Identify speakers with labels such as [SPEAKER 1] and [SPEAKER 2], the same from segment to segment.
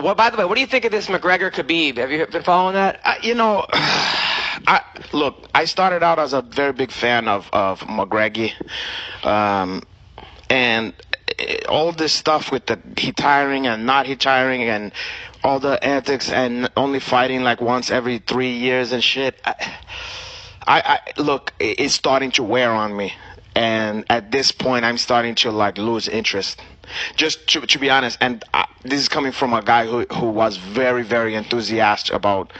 [SPEAKER 1] Well, by the way, what do you think of this McGregor Khabib? Have you been following that?
[SPEAKER 2] Look, I started out as a very big fan of McGregor, and all this stuff with the retiring and not retiring and all the antics and only fighting like once every 3 years and shit. I look, it's starting to wear on me, and at this point, I'm starting to like lose interest. Just to be honest, and this is coming from a guy who was very, very enthusiastic about.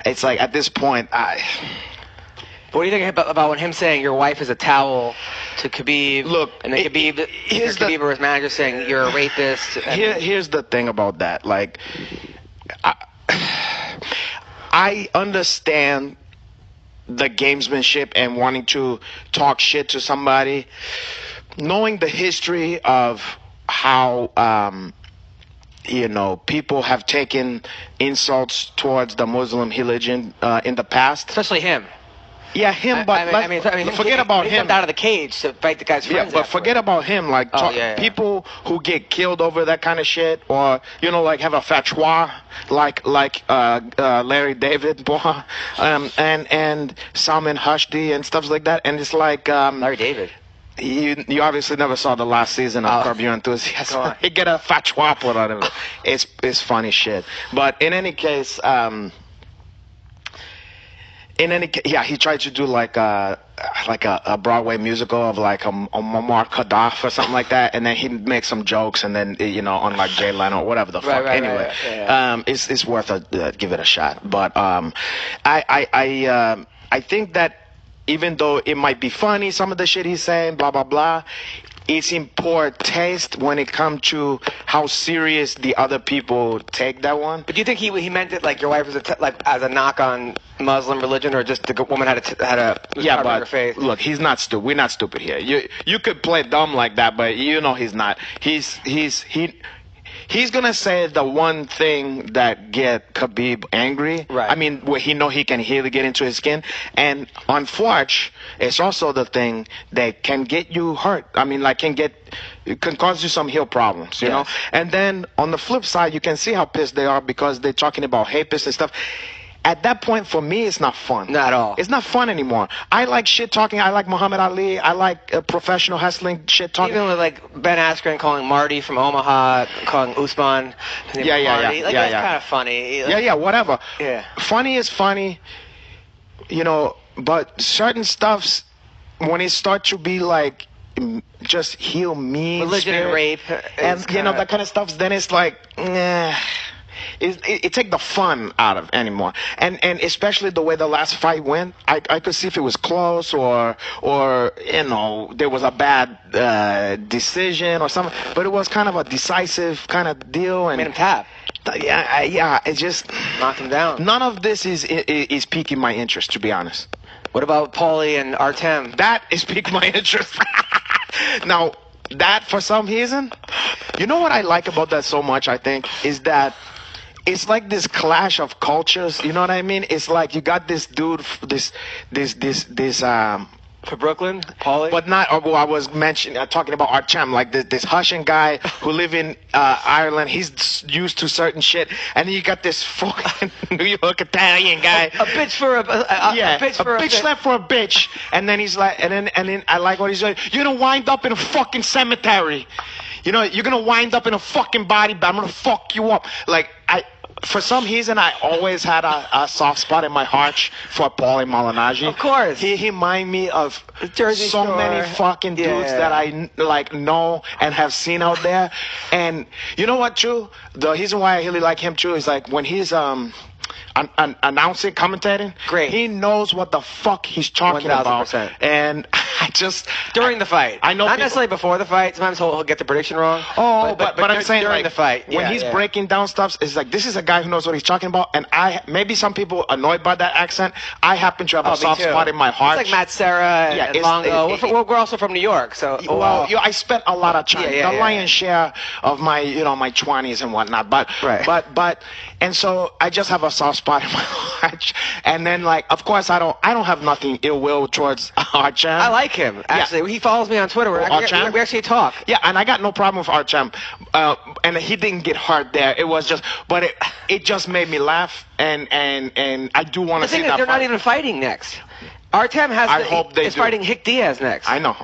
[SPEAKER 2] It's like at this point,
[SPEAKER 1] What do you think about him saying your wife is a towel to Khabib?
[SPEAKER 2] Look,
[SPEAKER 1] and then Khabib or his manager saying you're a rapist.
[SPEAKER 2] Here's the thing about that. Like, I understand the gamesmanship and wanting to talk shit to somebody, knowing the history of how people have taken insults towards the Muslim religion in the past,
[SPEAKER 1] especially him.
[SPEAKER 2] Yeah, him, but forget about him.
[SPEAKER 1] He jumped out of the cage to fight the guy's friends.
[SPEAKER 2] Yeah, but forget about him. Like people who get killed over that kind of shit, or like have a fatwa, like Larry David, and Salman Rushdie and stuff like that. And it's like
[SPEAKER 1] Larry David.
[SPEAKER 2] You obviously never saw the last season of Curb Your Enthusiasm. He get a fatwa put on him. It's funny shit. But in any case. He tried to do like a Broadway musical of like a Muammar Gaddafi or something like that, and then he makes some jokes, and then on like Jay Leno or whatever the fuck. Anyway, it's worth give it a shot. But I think that even though it might be funny, some of the shit he's saying, blah blah blah, it's in poor taste when it comes to how serious the other people take that one.
[SPEAKER 1] But do you think he meant it like your wife was as a knock on Muslim religion, or just the woman had a her face?
[SPEAKER 2] Look, he's not stupid. We're not stupid here. You could play dumb like that, but he's not. He's gonna say the one thing that get Khabib angry.
[SPEAKER 1] Right.
[SPEAKER 2] I mean, where he can really get into his skin, and unfortunately, it's also the thing that can get you hurt. I mean, like it can cause you some heel problems, you know. And then on the flip side, you can see how pissed they are because they're talking about rapists and stuff. At that point, for me, it's not fun.
[SPEAKER 1] Not at all.
[SPEAKER 2] It's not fun anymore. I like shit talking. I like Muhammad Ali. I like professional wrestling shit talking.
[SPEAKER 1] Even with like Ben Askren calling Marty from Omaha, calling Usman.
[SPEAKER 2] Yeah.
[SPEAKER 1] That's kind of funny.
[SPEAKER 2] Yeah, whatever.
[SPEAKER 1] Yeah.
[SPEAKER 2] Funny is funny, but certain stuffs, when it starts to be like just heel mean,
[SPEAKER 1] religion and rape,
[SPEAKER 2] and that kind of stuff, then it's like, nah. It take the fun out of anymore, and especially the way the last fight went. I could see if it was close or there was a bad decision or something, but it was kind of a decisive kind of deal and
[SPEAKER 1] made him tap.
[SPEAKER 2] Yeah, it just
[SPEAKER 1] knocked him down.
[SPEAKER 2] None of this is piquing my interest, to be honest.
[SPEAKER 1] What about Paulie and Artem?
[SPEAKER 2] That is piquing my interest. Now, that for some reason, you know what I like about that so much, I think, is that it's like this clash of cultures. You know what I mean? It's like you got this dude, this
[SPEAKER 1] for Brooklyn, Paulie,
[SPEAKER 2] but not. I was talking about Artem, like this Russian guy who live in Ireland. He's used to certain shit, and then you got this fucking New York Italian guy,
[SPEAKER 1] a bitch for a
[SPEAKER 2] bitch slap for a bitch, and then he's like, and then I like what he's like. You're gonna wind up in a fucking cemetery. You're gonna wind up in a fucking body bag. I'm gonna fuck you up. Like for some reason, I always had a soft spot in my heart for Paulie Malignaggi.
[SPEAKER 1] Of course,
[SPEAKER 2] he remind me of
[SPEAKER 1] Jersey
[SPEAKER 2] so
[SPEAKER 1] Shore.
[SPEAKER 2] many fucking dudes that I like know and have seen out there. And you know what, too? The reason why I really like him too is like when he's announcing, commentating.
[SPEAKER 1] Great.
[SPEAKER 2] He knows what the fuck he's talking about.
[SPEAKER 1] 1000%.
[SPEAKER 2] And I just
[SPEAKER 1] during the fight.
[SPEAKER 2] I know
[SPEAKER 1] not necessarily before the fight. Sometimes he'll get the prediction wrong.
[SPEAKER 2] Oh, but I'm saying
[SPEAKER 1] during
[SPEAKER 2] like,
[SPEAKER 1] the fight
[SPEAKER 2] when he's breaking down stuff, it's like this is a guy who knows what he's talking about. And maybe some people annoyed by that accent. I happen to have a soft spot in my heart.
[SPEAKER 1] It's like Matt Serra and Longo. We're also from New York, so
[SPEAKER 2] I spent a lot of time, the lion's share of my my 20s and whatnot. But And so I just have a soft spot in my heart. And then, like, of course, I don't have nothing ill will towards Artem.
[SPEAKER 1] I like him, actually. Yeah. He follows me on Twitter. We actually talk.
[SPEAKER 2] Yeah, and I got no problem with Artem. And he didn't get hurt there. It was just, but it just made me laugh. And I do want to see that.
[SPEAKER 1] They're not even fighting next. Artem is fighting Hick Diaz next.
[SPEAKER 2] I know.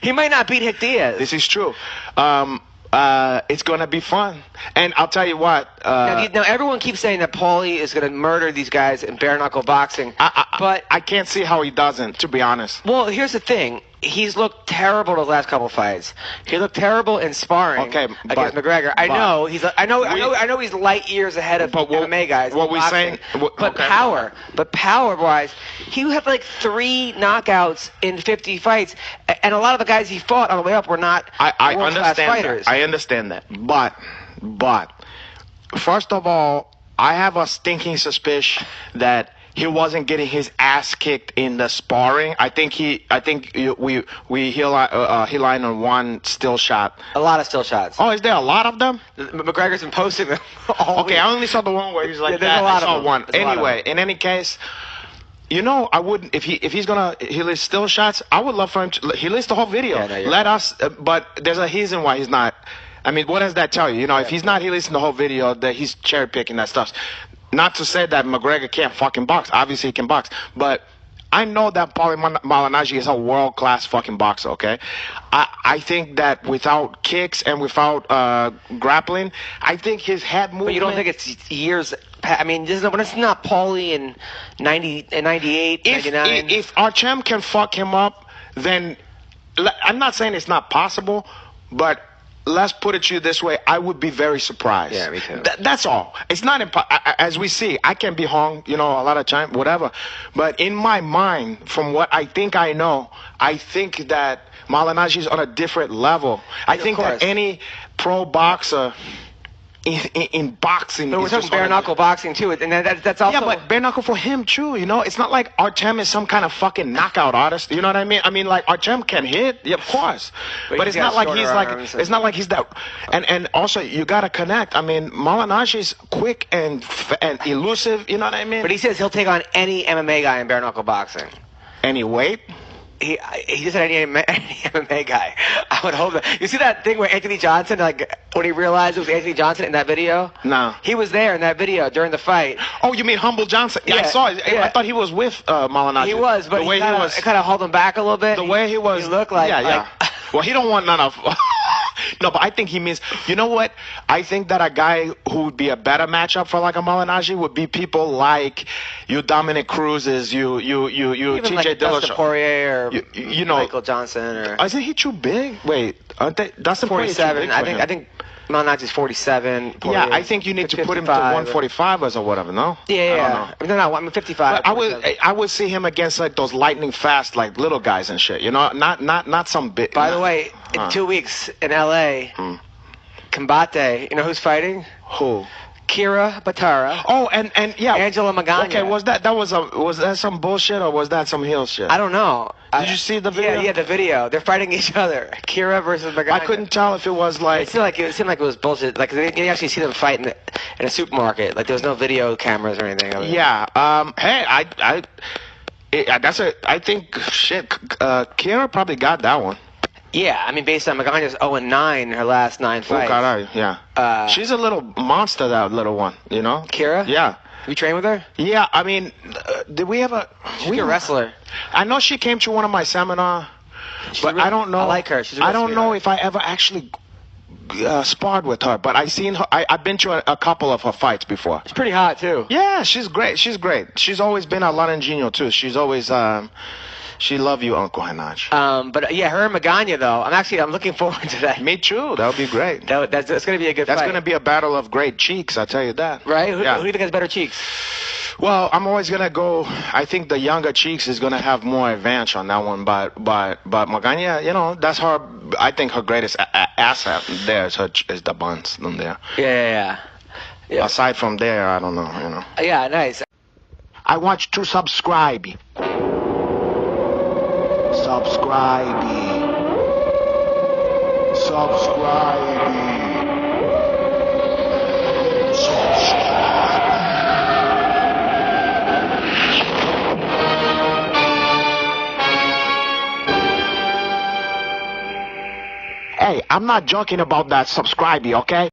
[SPEAKER 1] He might not beat Hick Diaz.
[SPEAKER 2] This is true. It's going to be fun. And I'll tell you what.
[SPEAKER 1] Now, everyone keeps saying that Paulie is going to murder these guys in bare-knuckle boxing.
[SPEAKER 2] But I can't see how he doesn't, to be honest.
[SPEAKER 1] Well, here's the thing. He's looked terrible the last couple fights. He looked terrible in sparring against McGregor. I know he's light years ahead of MMA guys.
[SPEAKER 2] What we're saying,
[SPEAKER 1] power-wise, he had like 3 knockouts in 50 fights, and a lot of the guys he fought on the way up were not world-class fighters.
[SPEAKER 2] I understand that, but first of all, I have a stinking suspicion that he wasn't getting his ass kicked in the sparring. I think he line on one still shot.
[SPEAKER 1] A lot of still shots.
[SPEAKER 2] Oh, is there a lot of them?
[SPEAKER 1] McGregor's been posting them.
[SPEAKER 2] Okay, I only saw the one where he's like that. I saw one. Anyway, in any case, I wouldn't if he's gonna list still shots. I would love for him to list the whole video.
[SPEAKER 1] Yeah, no,
[SPEAKER 2] let us. But there's a reason why he's not. I mean, what does that tell you? If he's not listing the whole video, that he's cherry picking that stuff. Not to say that McGregor can't fucking box. Obviously, he can box. But I know that Paulie Malignaggi is a world-class fucking boxer, okay? I think that without kicks and without grappling, I think his head movement...
[SPEAKER 1] But you don't think it's years... I mean, when it's not Paulie in 98, 99...
[SPEAKER 2] If Artem can fuck him up, then... I'm not saying it's not possible, but... Let's put it to you this way. I would be very surprised.
[SPEAKER 1] Yeah, me too.
[SPEAKER 2] That's all. It's not as we see. I can be hung, a lot of time, whatever. But in my mind, from what I think I know, I think that Malignaggi is on a different level. I think that any pro boxer in boxing.
[SPEAKER 1] But we're talking bare knuckle boxing too, and that's also.
[SPEAKER 2] Yeah, but bare knuckle for him too. It's not like Artem is some kind of fucking knockout artist. You know what I mean? I mean, like Artem can hit, yeah, of course, but it's not like he's like. It's not like he's that. And also you gotta connect. I mean, Malignaggi's quick and elusive. You know what I mean?
[SPEAKER 1] But he says he'll take on any MMA guy in bare knuckle boxing.
[SPEAKER 2] Any weight?
[SPEAKER 1] He just said any MMA guy. I would hope that. You see that thing where Anthony Johnson, like when he realized it was Anthony Johnson in that video?
[SPEAKER 2] No.
[SPEAKER 1] He was there in that video during the fight.
[SPEAKER 2] Oh, you mean Humble Johnson? Yeah, I saw it. Yeah. I thought he was with Malignaggi.
[SPEAKER 1] He was, but it kind of held him back a little bit.
[SPEAKER 2] The way he was.
[SPEAKER 1] He looked like.
[SPEAKER 2] Yeah. Well, he don't want none of. No, but I think he means. You know what? I think that a guy who would be a better matchup for like a Malignaggi would be people like you, Dominic Cruz's, you,
[SPEAKER 1] even
[SPEAKER 2] TJ
[SPEAKER 1] like Dustin Poirier or Michael Johnson or.
[SPEAKER 2] Isn't he too big? Wait, aren't they? Dustin
[SPEAKER 1] 47. I think Malignaggi's 47.
[SPEAKER 2] Yeah, I think you need to put him to 145 or whatever. No.
[SPEAKER 1] Yeah. I mean, no, I'm 55.
[SPEAKER 2] But I would see him against like those lightning fast like little guys and shit. Not some big.
[SPEAKER 1] By the way, in 2 weeks in L.A. Combate. You know who's fighting?
[SPEAKER 2] Who?
[SPEAKER 1] Kira Batara.
[SPEAKER 2] Oh, and yeah.
[SPEAKER 1] Angela Magana.
[SPEAKER 2] Okay, was that some bullshit or was that some heel shit?
[SPEAKER 1] I don't know.
[SPEAKER 2] Did you see the video?
[SPEAKER 1] Yeah, the video. They're fighting each other. Kira versus Magana.
[SPEAKER 2] I couldn't tell if it was like.
[SPEAKER 1] It seemed like it was bullshit. Like they didn't actually see them fight in a supermarket. Like there was no video cameras or anything.
[SPEAKER 2] Yeah. Hey, I think shit. Kira probably got that one.
[SPEAKER 1] Yeah, I mean, based on Magana's 0-9 in her last 9 fights.
[SPEAKER 2] Oh, caray, yeah. She's a little monster, that little one,
[SPEAKER 1] Kira?
[SPEAKER 2] Yeah.
[SPEAKER 1] You train with her?
[SPEAKER 2] Yeah, I mean, did we ever...
[SPEAKER 1] She's a wrestler.
[SPEAKER 2] I know she came to one of my seminars, but I don't know...
[SPEAKER 1] I like her.
[SPEAKER 2] I don't know if I ever actually sparred with her, but I've seen her... I've been to a couple of her fights before.
[SPEAKER 1] She's pretty hot, too.
[SPEAKER 2] Yeah, she's great. She's always been a Laranjino, too. She's always... She love you, Uncle Hanach.
[SPEAKER 1] But yeah, her and Magana though. I'm looking forward to that.
[SPEAKER 2] Me too. That would be great.
[SPEAKER 1] That's going to be a good fight.
[SPEAKER 2] That's going to be a battle of great cheeks. I tell you that.
[SPEAKER 1] Right? Who do you think has better cheeks?
[SPEAKER 2] Well, I'm always going to go. I think the younger cheeks is going to have more advantage on that one. But Magana, that's her. I think her greatest asset there is the buns on there.
[SPEAKER 1] Yeah.
[SPEAKER 2] Aside from there, I don't know.
[SPEAKER 1] Yeah, nice.
[SPEAKER 2] I want you to subscribe. Subscribe. Hey, I'm not joking about that subscribing, okay?